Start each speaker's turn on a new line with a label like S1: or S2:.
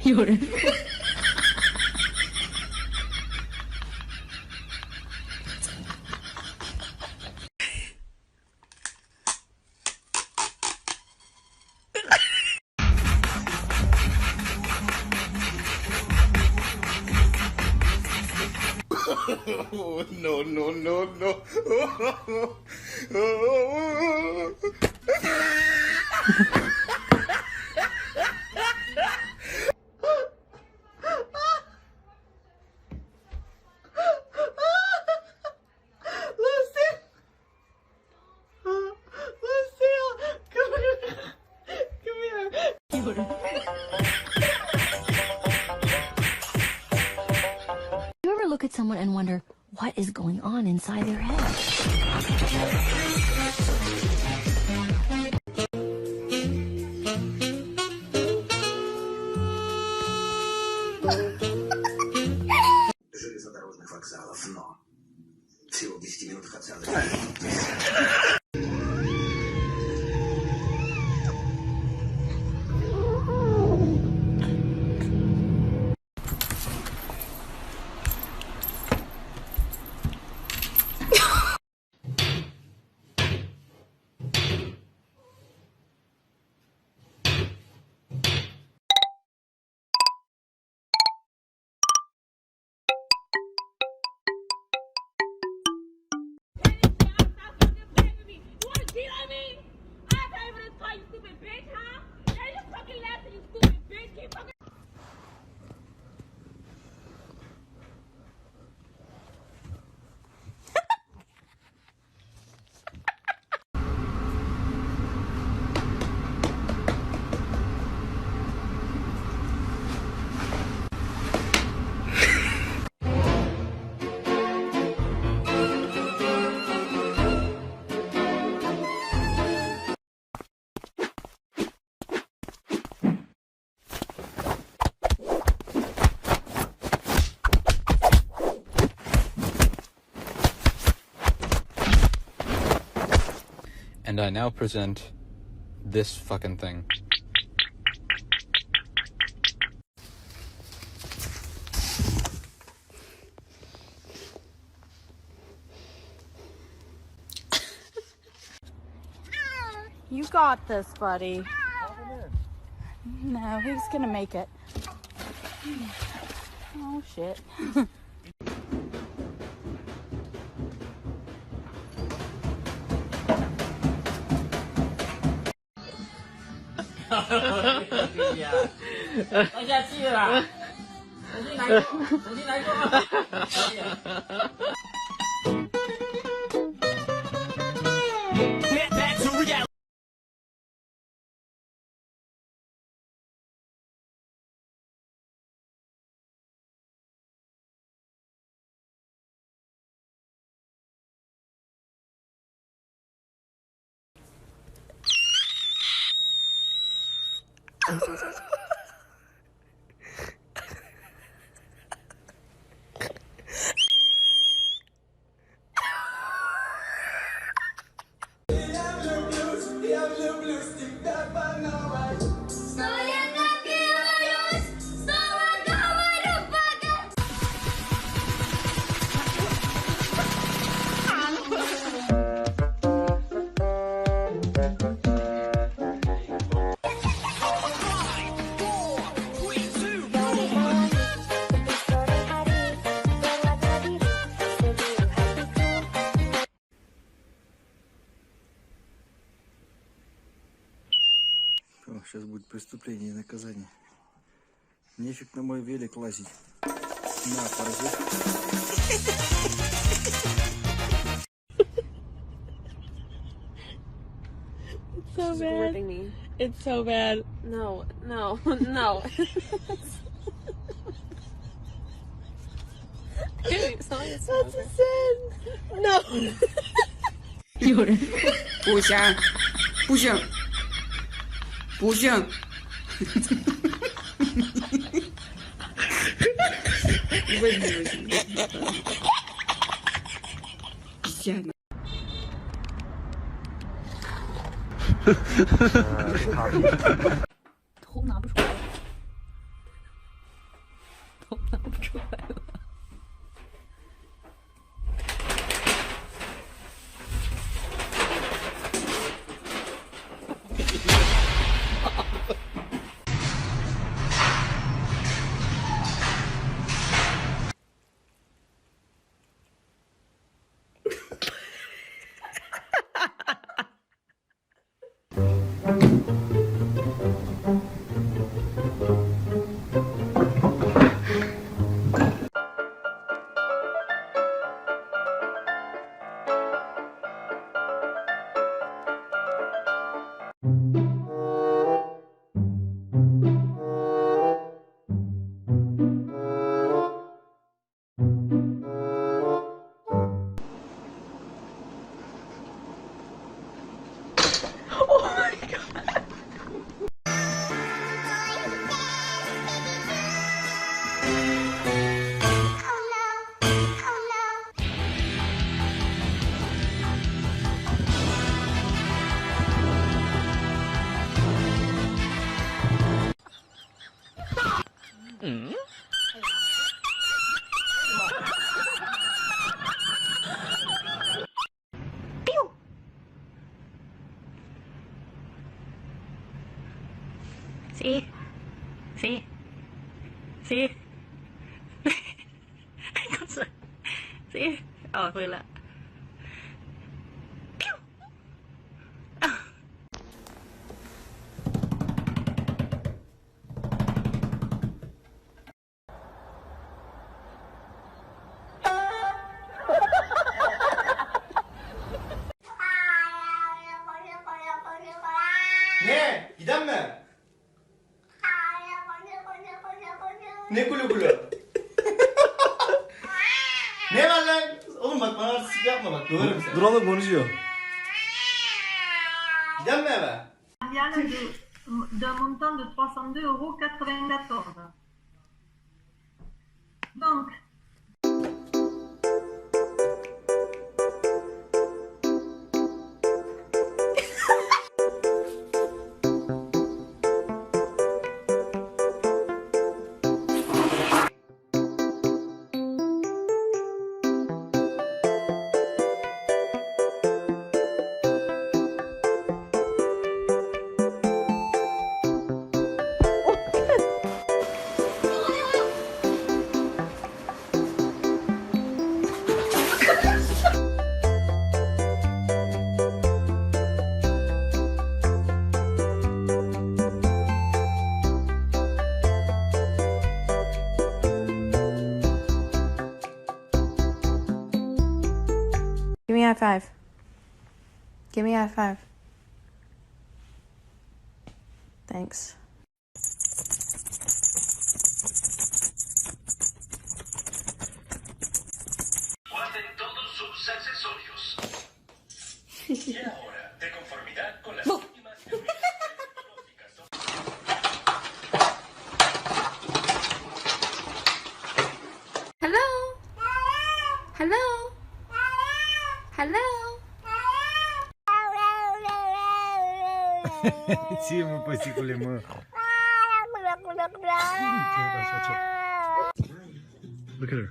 S1: 有人。
S2: Oh, no, no, no, no.
S1: You ever look at someone and wonder what is going on inside their head?
S3: Железнодорожных вокзалов, но всего в 10 минутах от центра.
S4: And I now present this fucking thing.
S5: You got this, buddy. No, he's gonna make it. Oh, shit.
S6: Сейчас будет преступление и наказание. Нефиг на мой велик лазить. На, паразит.
S5: It's so bad. Me. It's so bad. No, no, no. That's a sin. No.
S1: 有人。
S7: 不行，不行，不行。为什么？天哪！
S5: 头拿不出来。
S1: See? See? See? See? Oh, wait, look.
S6: Ne? Giden mi? Ne kulu kulu? Ne var lan? Oğlum bak bana artistik yapma bak döverim seni. Dur oğlum konuşuyor. Giden mi eve?
S8: D'un montant de 302,94 €. Donc,
S5: Give me a high five. Give me a high five. Thanks.
S3: Guarden todos sus accesorios. Y ahora, de conformidad con las últimas teorías tecnológicas.
S5: Hello? Hello? Hello?
S6: Si mon petit coulement. Look at her.